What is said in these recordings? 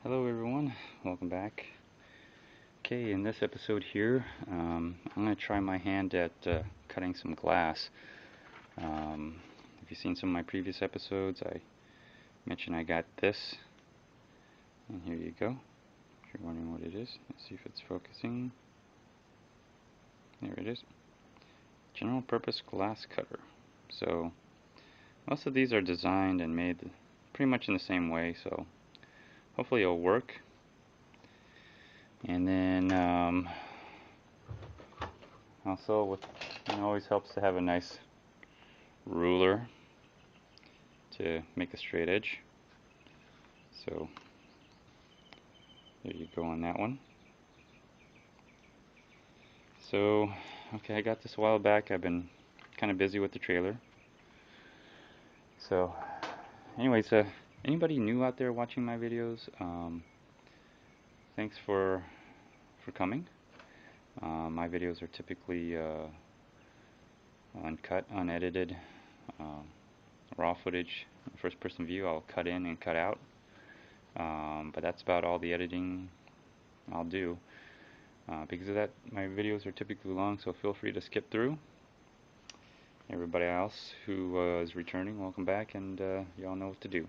Hello everyone, welcome back. Okay, in this episode here, I'm going to try my hand at cutting some glass. If you've seen some of my previous episodes, I mentioned I got this, and here you go. If you're wondering what it is, let's see if it's focusing. There it is. General purpose glass cutter. So, most of these are designed and made pretty much in the same way, so hopefully it'll work. And then also, it always helps to have a nice ruler to make a straight edge. So there you go on that one. So, okay, I got this a while back. I've been kind of busy with the trailer. So, anyways, anybody new out there watching my videos? Thanks for coming. My videos are typically uncut, unedited, raw footage, first-person view. I'll cut in and cut out, but that's about all the editing I'll do. Because of that, my videos are typically long, so feel free to skip through. Everybody else who is returning, welcome back, and you all know what to do.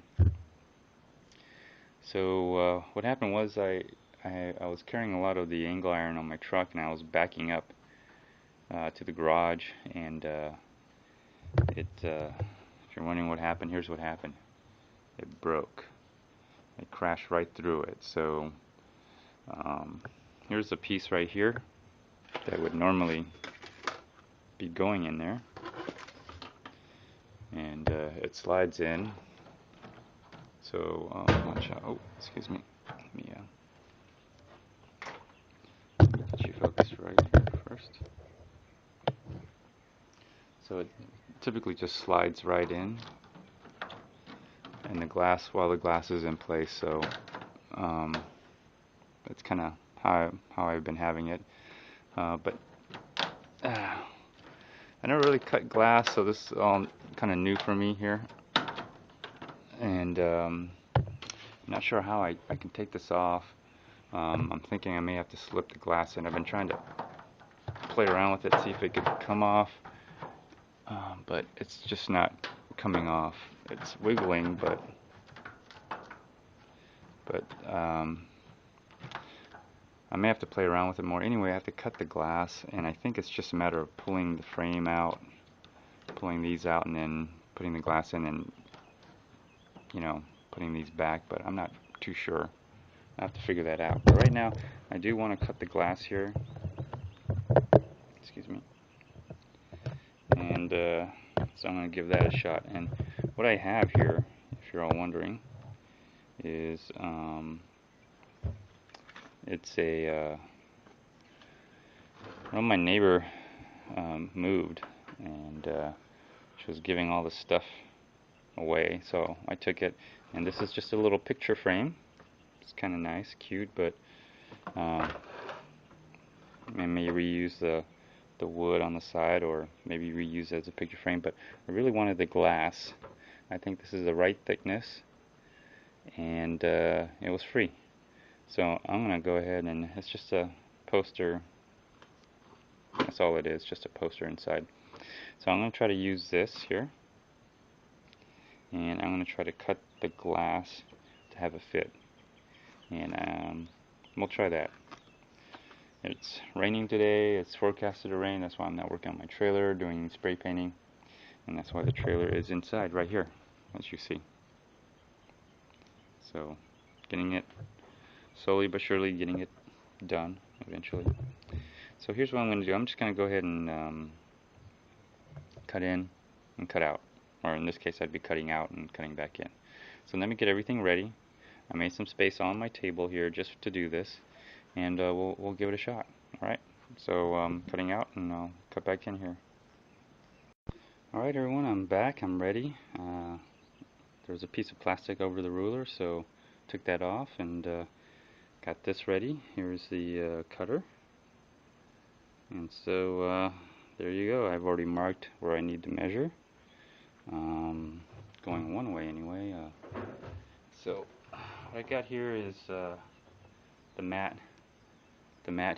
So what happened was I was carrying a lot of the angle iron on my truck, and I was backing up to the garage, and if you're wondering what happened, here's what happened. It broke. It crashed right through it. So here's a piece right here that would normally be going in there, and it slides in. So watch out. Oh, excuse me. Let me get you focused right here first. So it typically just slides right in, and while the glass is in place. So that's kind of how I've been having it. But I never really cut glass, so this is all kind of new for me here. And I'm not sure how I can take this off. I'm thinking I may have to slip the glass in. I've been trying to play around with it, see if it could come off, but it's just not coming off. It's wiggling, but I may have to play around with it more. Anyway, I have to cut the glass, and I think it's just a matter of pulling the frame out, pulling these out, and then putting the glass in, and putting these back, but I'm not too sure. I have to figure that out. But right now, I do want to cut the glass here. Excuse me. And so I'm going to give that a shot. And what I have here, if you're all wondering, is it's a well, my neighbor moved, and she was giving all the stuff away, so I took it. And this is just a little picture frame. It's kind of nice, cute, but I may reuse the wood on the side, or maybe reuse it as a picture frame, but I really wanted the glass. I think this is the right thickness, and it was free. So I'm going to go ahead, and it's just a poster. That's all it is, just a poster inside. So I'm going to try to use this here, and I'm going to try to cut the glass to have a fit. And we'll try that. It's raining today. It's forecasted to rain. That's why I'm not working on my trailer, doing spray painting. And that's why the trailer is inside right here, as you see. So, getting it slowly but surely, getting it done eventually. So here's what I'm going to do. I'm just going to go ahead and cut in and cut out. Or in this case, I'd be cutting out and cutting back in. So let me get everything ready. I made some space on my table here just to do this, and we'll give it a shot. Alright, so cutting out, and I'll cut back in here. Alright everyone, I'm back, I'm ready. There's a piece of plastic over the ruler, so took that off and got this ready. Here's the cutter. And so there you go. I've already marked where I need to measure. Going one way anyway. So what I got here is the mat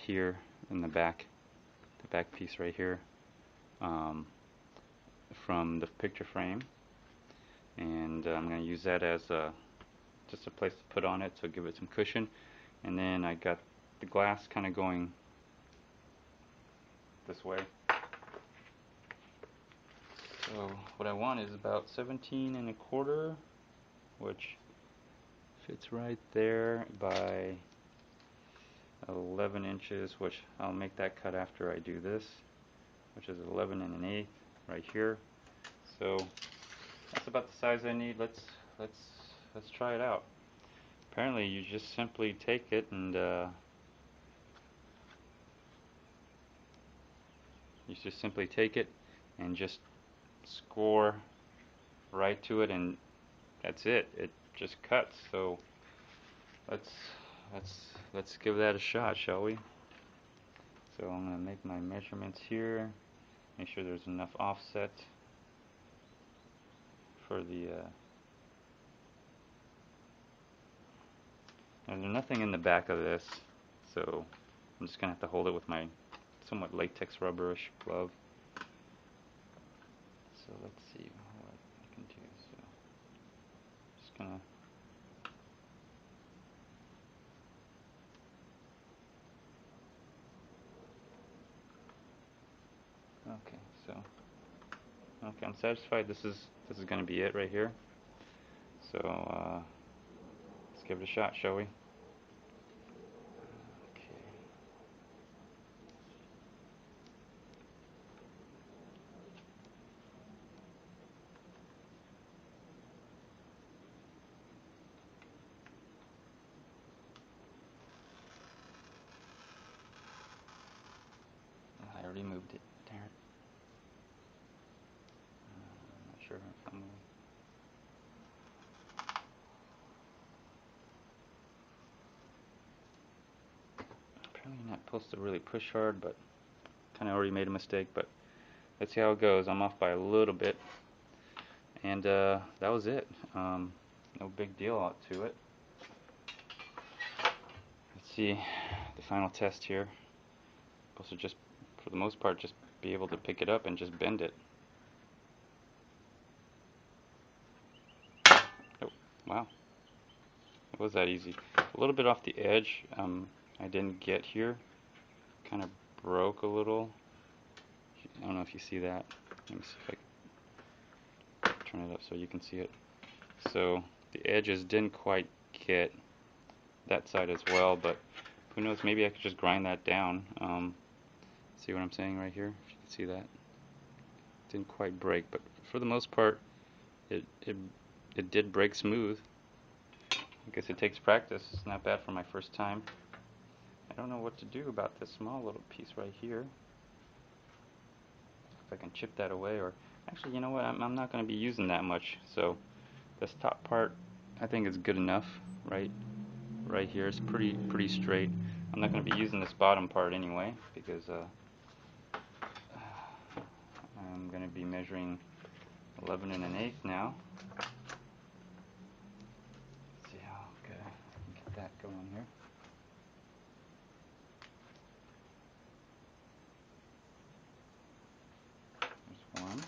here in the back piece right here, from the picture frame, and I'm going to use that as just a place to put on it, so give it some cushion. And then I got the glass kind of going this way. So what I want is about 17 1/4, which fits right there, by 11 inches, which I'll make that cut after I do this, which is 11 1/8 right here. So that's about the size I need. Let's try it out. Apparently you just simply take it and just score right to it, and that's it. It just cuts. So let's give that a shot, shall we? So I'm going to make my measurements here. Make sure there's enough offset for the and there's nothing in the back of this, so I'm just going to have to hold it with my somewhat latex rubberish glove. So let's see what I can do. So just going to okay, I'm satisfied. This is going to be it right here. So let's give it a shot, shall we? Okay. I already moved it. Darn it. I'm not sure if I'm apparently not supposed to really push hard, but kind of already made a mistake. But let's see how it goes. I'm off by a little bit, and that was it. No big deal to it. Let's see the final test here. Supposed to just, for the most part, just be able to pick it up and just bend it. Oh, wow. It was that easy. A little bit off the edge. I didn't get here. Kind of broke a little. I don't know if you see that. Let me see if I can turn it up so you can see it. So the edges didn't quite get that side as well, but who knows, maybe I could just grind that down. See what I'm saying right here? If you can see that. Didn't quite break, but for the most part it did break smooth. I guess it takes practice. It's not bad for my first time. I don't know what to do about this small little piece right here. If I can chip that away, or actually, you know what? I'm not going to be using that much. So this top part, I think, is good enough. Right here, it's pretty straight. I'm not going to be using this bottom part anyway, because I'm going to be measuring 11 1/8 now. Let's see how good I can get that going here. There's one.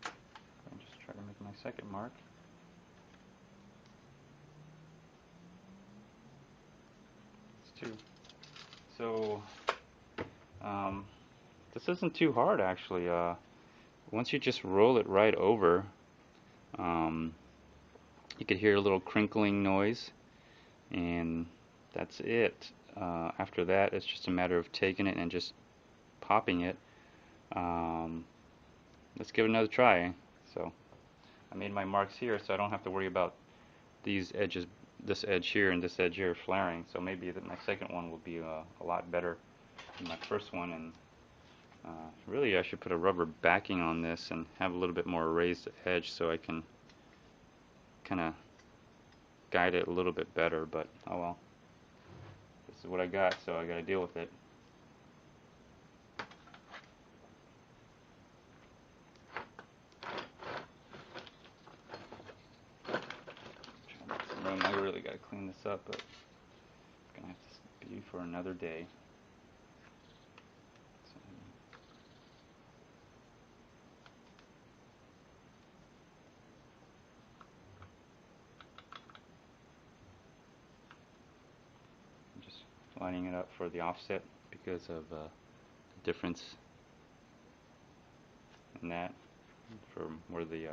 I'll just try to make my second mark. It's two. So this isn't too hard, actually. Once you just roll it right over, you could hear a little crinkling noise, and that's it. After that, it's just a matter of taking it and just popping it. Let's give it another try. So I made my marks here, so I don't have to worry about these edges, this edge here and this edge here flaring. So maybe my second one will be a lot better than my first one. And really, I should put a rubber backing on this and have a little bit more raised edge so I can kind of guide it a little bit better. But oh well, this is what I got, so I got to deal with it. I really got to clean this this up, but it's gonna have to be for another day. So, I'm just lining it up for the offset because of the difference in that from where the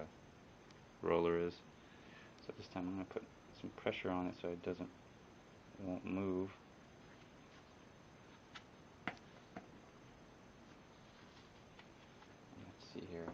roller is. So this time I'm going to put some pressure on it so it won't move. Let's see here.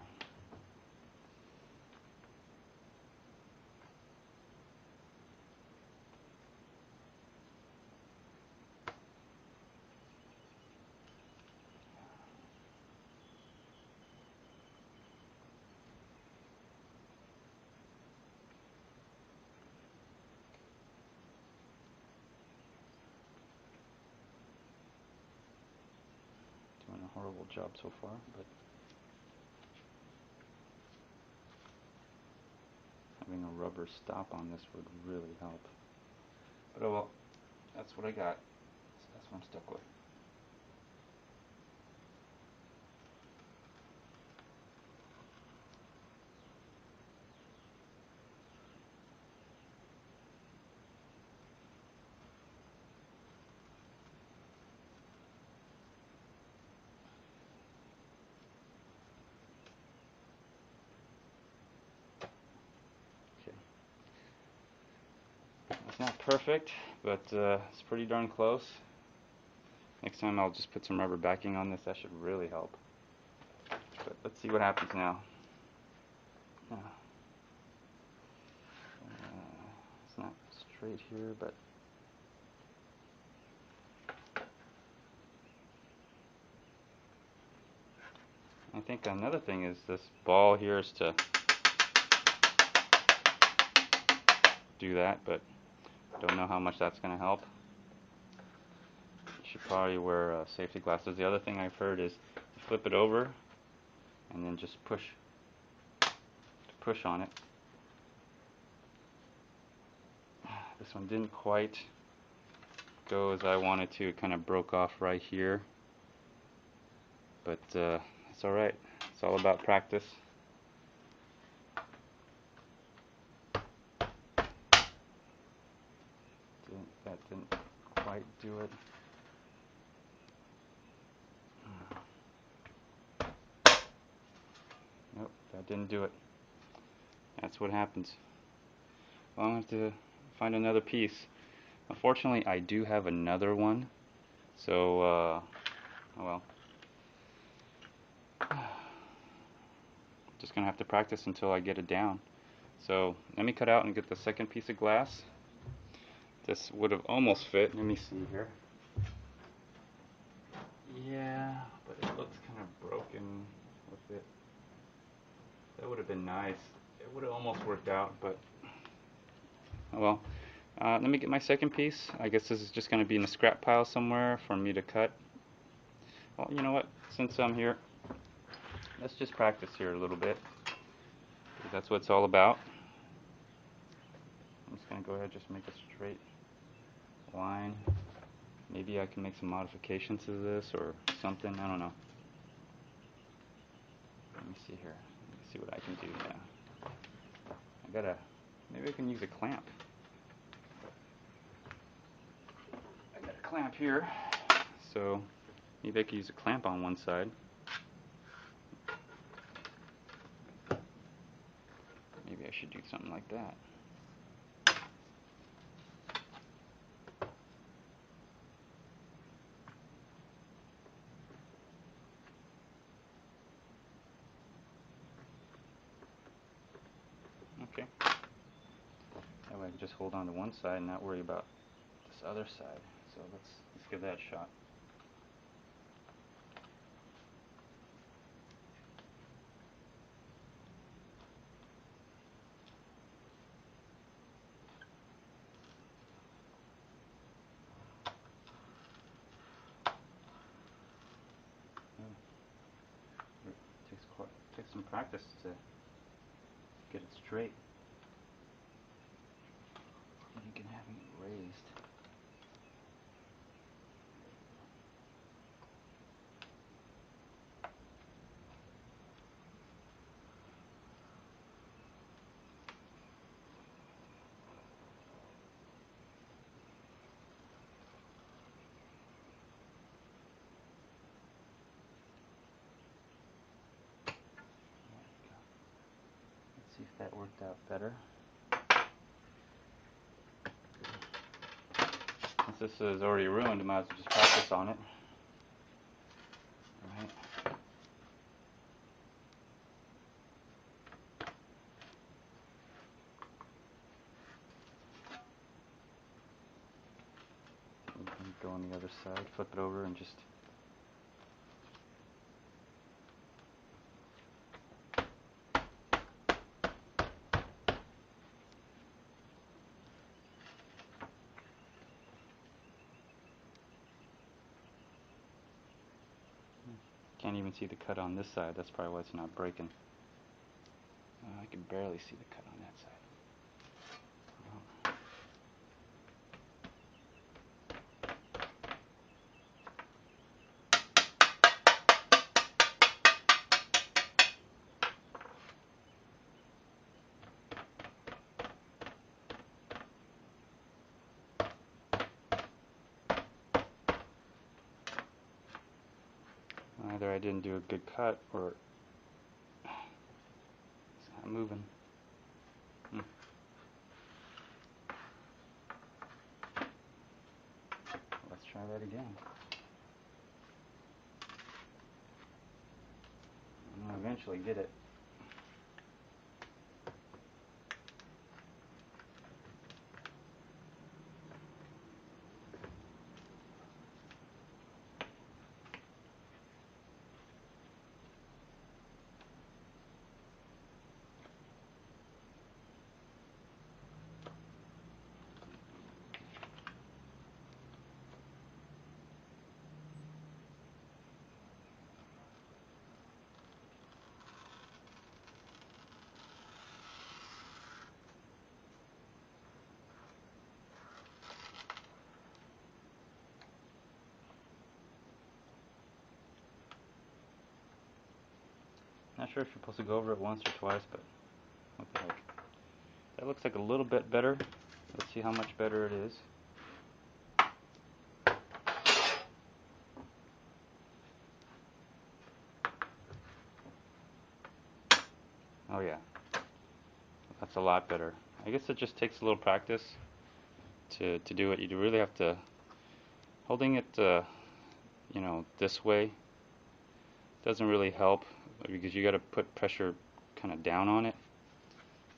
Doing a horrible job so far, but having a rubber stop on this would really help. But oh well, that's what I got. So that's what I'm stuck with. It's not perfect, but it's pretty darn close. Next time I'll just put some rubber backing on this. That should really help. But let's see what happens now. It's not straight here, but I think another thing is this ball here is to do that, but don't know how much that's going to help. You should probably wear safety glasses. The other thing I've heard is flip it over and then just push on it. This one didn't quite go as I wanted to. It kind of broke off right here, but it's alright. It's all about practice. That didn't quite do it. Nope, that didn't do it. That's what happens. Well, I'm going to have to find another piece. Unfortunately, I do have another one, so oh well. Just going to have to practice until I get it down. So let me cut out and get the second piece of glass. This would have almost fit. Let me see here. Yeah, but it looks kind of broken with it. That would have been nice. It would have almost worked out, but oh well. Let me get my second piece. I guess this is just going to be in the scrap pile somewhere for me to cut. Well, you know what? Since I'm here, let's just practice here a little bit. That's what it's all about. I'm just going to go ahead and just make a straight line. Maybe I can make some modifications to this or something. I don't know. Let me see here. Let me see what I can do now. Maybe I can use a clamp. I got a clamp here. So maybe I could use a clamp on one side. Maybe I should do something like that. Okay. That way I can just hold on to one side and not worry about this other side. So let's give that a shot. It takes some practice to get it straight. And you can have it raised. that worked out better. Since this is already ruined, I might as well just practice on it. Alright. Go on the other side, flip it over and just can't even see the cut on this side. That's probably why it's not breaking. I can barely see the cut on that side. Either I didn't do a good cut or it's not moving. Let's try that again. I'll eventually get it. Not sure if you're supposed to go over it once or twice, but what the heck. That looks like a little bit better. Let's see how much better it is. Oh yeah, that's a lot better. I guess it just takes a little practice to do it. You really have to, holding it, you know, this way doesn't really help because you got to put pressure kind of down on it.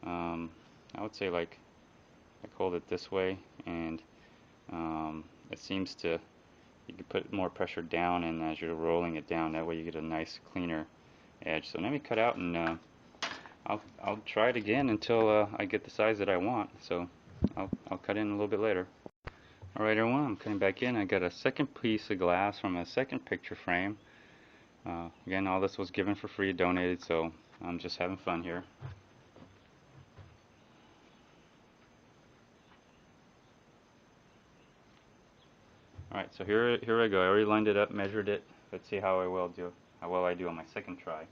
I would say like hold it this way, and it seems to, you can put more pressure down, and as you're rolling it down, that way you get a nice cleaner edge. So let me cut out, and I'll try it again until I get the size that I want. So I'll cut in a little bit later. Alright everyone, I'm cutting back in. I got a second piece of glass from a second picture frame. Again, all this was given for free, donated, so I'm just having fun here. Alright, so here I go. I already lined it up, measured it. Let's see how well I do on my second try.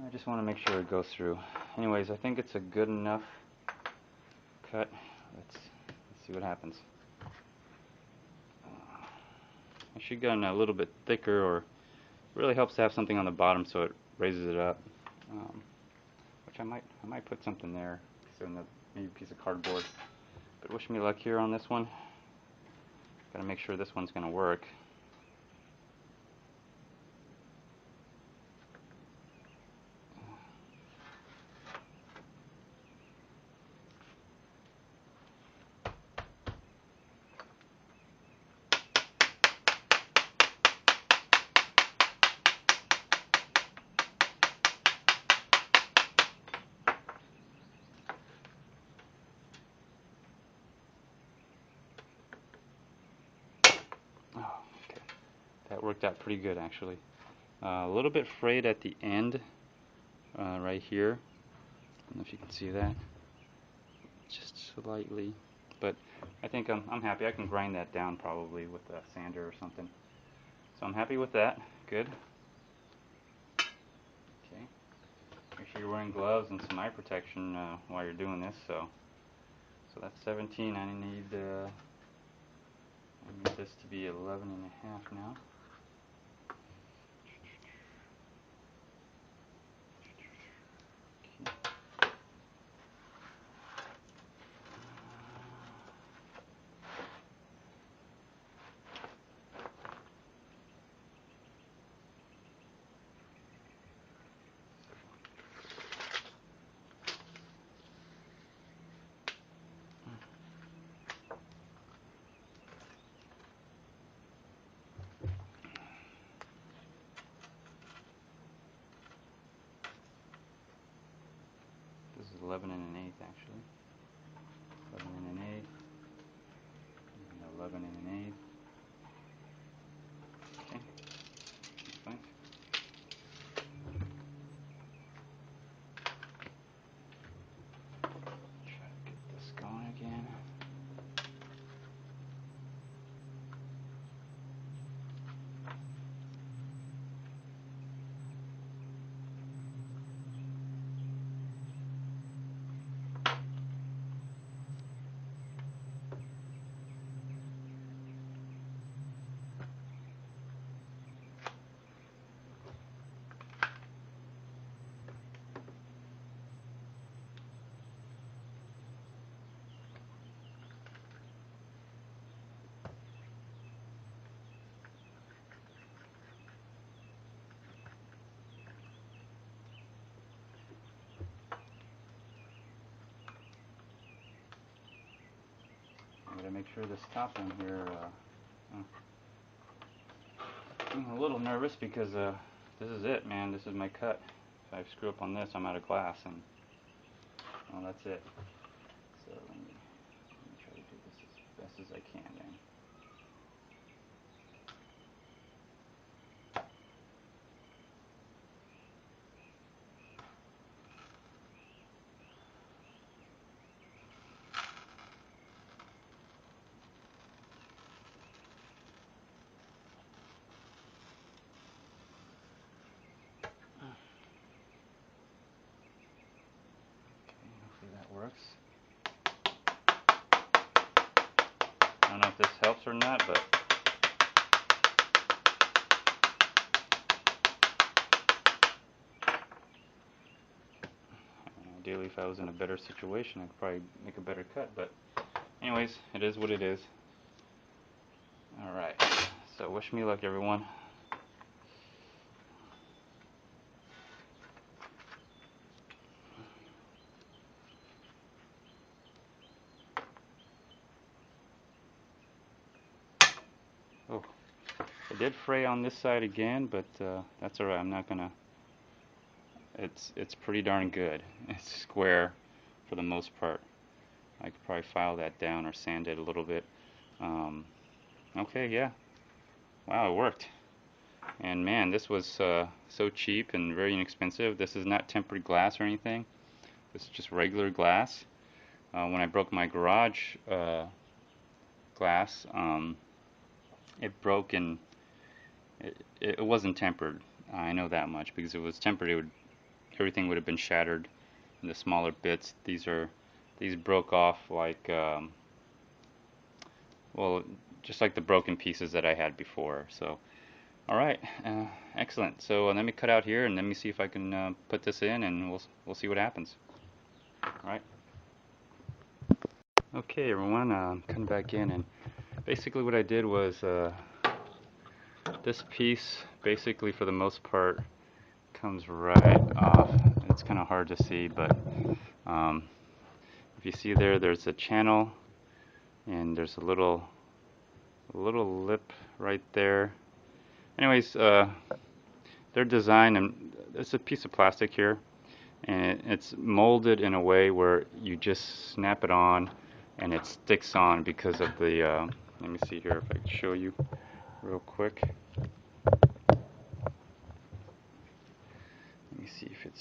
I just want to make sure it goes through. Anyways, I think it's a good enough cut. Let's see what happens. I should get a little bit thicker, or it really helps to have something on the bottom so it raises it up. Which I might put something there, so maybe a piece of cardboard. But wish me luck here on this one. Gotta make sure this one's gonna work. That worked out pretty good actually. A little bit frayed at the end, right here. I don't know if you can see that, just slightly. But I think I'm happy. I can grind that down probably with a sander or something. So I'm happy with that. Good. Okay. Make sure you're wearing gloves and some eye protection while you're doing this. So that's 17. I need this to be 11 and a half now. This is 11 and an eighth actually. 11 and an eighth. And 11 and an eighth. Okay. That's fine. Try to get this going again. I'm gonna make sure this top one here. I'm a little nervous because this is it, man. This is my cut. If I screw up on this, I'm out of glass, and well, that's it. So let me try to do this as best as I can, then. Okay, hopefully that works. I don't know if this helps or not, but ideally, if I was in a better situation, I could probably make a better cut. But anyways, it is what it is. All right. So wish me luck, everyone. Oh, I did fray on this side again, but that's all right. I'm not gonna. It's pretty darn good. It's square for the most part. I could probably file that down or sand it a little bit. Okay, yeah. Wow, it worked. And man, this was so cheap and very inexpensive. This is not tempered glass or anything. This is just regular glass. When I broke my garage glass, it broke and it wasn't tempered. I know that much because if it was tempered, everything would have been shattered into smaller bits. These broke off like well, just like the broken pieces that I had before. So, all right, excellent. So let me cut out here and let me see if I can put this in, and we'll see what happens. All right. Okay, everyone, coming back in, and basically what I did was this piece, basically for the most part, comes right off. It's kind of hard to see, but if you see there's a channel, and there's a little lip right there. Anyways, their design, and it's a piece of plastic here, and it's molded in a way where you just snap it on and it sticks on because of the let me see here if I can show you real quick. Let me see if it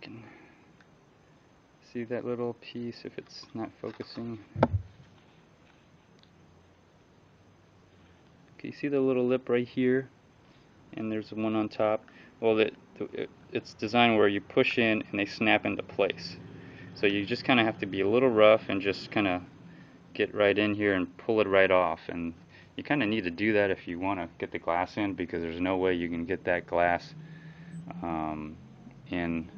can see that little piece, if it's not focusing. Okay, you see the little lip right here, and there's one on top. Well, it's designed where you push in and they snap into place. So you just kind of have to be a little rough and just kind of get right in here and pull it right off. And you kind of need to do that if you want to get the glass in, because there's no way you can get that glass in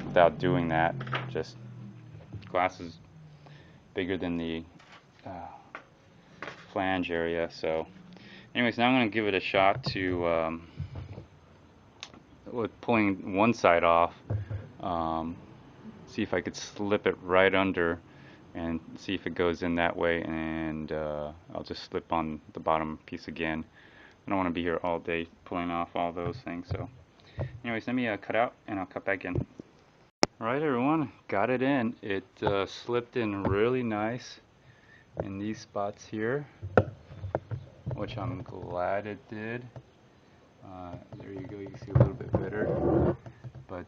without doing that. Just glass is bigger than the flange area. So anyways, now I'm going to give it a shot to with pulling one side off, see if I could slip it right under and see if it goes in that way, and I'll just slip on the bottom piece again. I don't want to be here all day pulling off all those things. So anyways, let me cut out and I'll cut back in. Alright everyone, got it in. It slipped in really nice in these spots here, which I'm glad it did. There you go, you can see a little bit better. But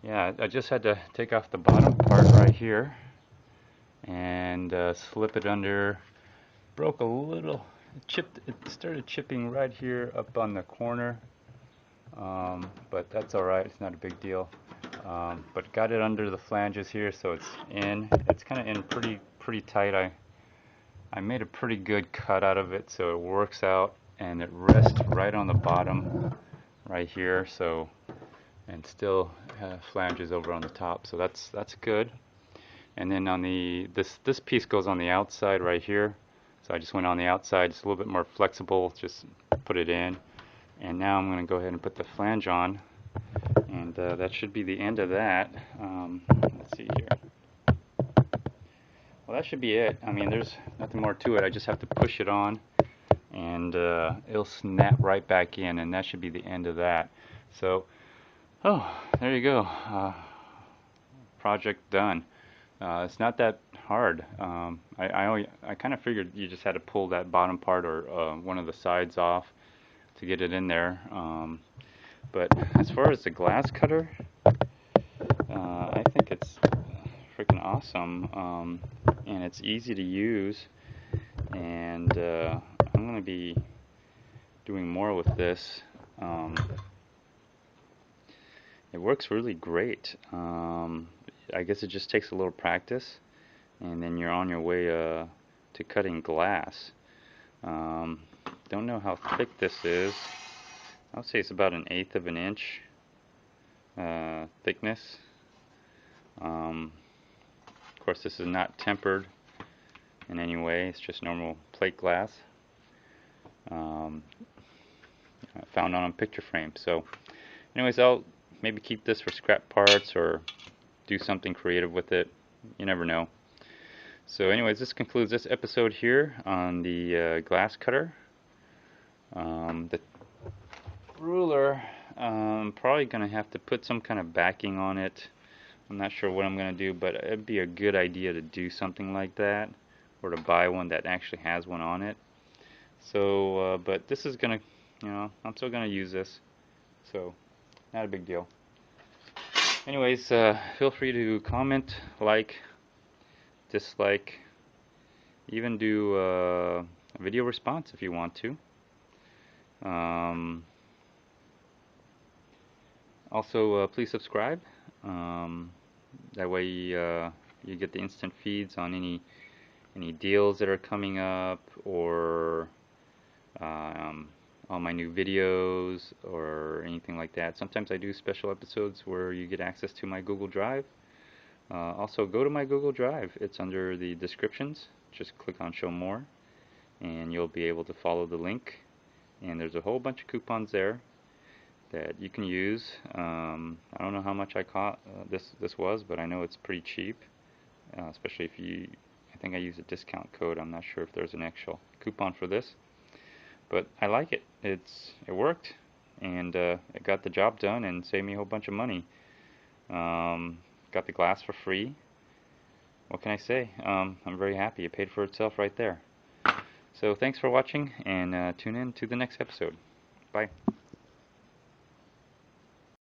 yeah, I just had to take off the bottom part right here and slip it under. Broke a little, it started chipping right here up on the corner, but that's alright, it's not a big deal. But got it under the flanges here, so it's in. It's kind of in pretty tight. I made a pretty good cut out of it, so it works out, and it rests right on the bottom right here. So, and still flanges over on the top, so that's good. And then on this piece goes on the outside right here. So I just went on the outside, just a little bit more flexible, just put it in. And now I'm going to go ahead and put the flange on, and that should be the end of that. Let's see here. Well, that should be it. I mean, there's nothing more to it. I just have to push it on, and it'll snap right back in, and that should be the end of that. So, oh, there you go. Project done. It's not that hard. I kind of figured you just had to pull that bottom part or one of the sides off to get it in there. But as far as the glass cutter, I think it's freaking awesome, and it's easy to use, and I'm going to be doing more with this. It works really great. I guess it just takes a little practice, and then you're on your way to cutting glass. Don't know how thick this is. I would say it's about 1/8 of an inch thickness. Of course, this is not tempered in any way. It's just normal plate glass found on a picture frame. So anyways, I'll maybe keep this for scrap parts or do something creative with it. You never know. So anyways, this concludes this episode here on the glass cutter. The ruler, probably going to have to put some kind of backing on it. I'm not sure what I'm going to do, but it'd be a good idea to do something like that, or to buy one that actually has one on it. So, but this is going to, I'm still going to use this, so not a big deal. Anyways, feel free to comment, like, dislike, even do a video response if you want to. Also, please subscribe. That way you get the instant feeds on any deals that are coming up, or all my new videos or anything like that. Sometimes I do special episodes where you get access to my Google Drive. Also, go to my Google Drive. It's under the descriptions. Just click on Show More, and you'll be able to follow the link. And there's a whole bunch of coupons there that you can use. I don't know how much I caught this was, but I know it's pretty cheap, especially if I think I use a discount code. I'm not sure if there's an actual coupon for this, but I like it. It worked, and it got the job done and saved me a whole bunch of money. Got the glass for free, what can I say? I'm very happy. It paid for itself right there. So thanks for watching, and tune in to the next episode. Bye.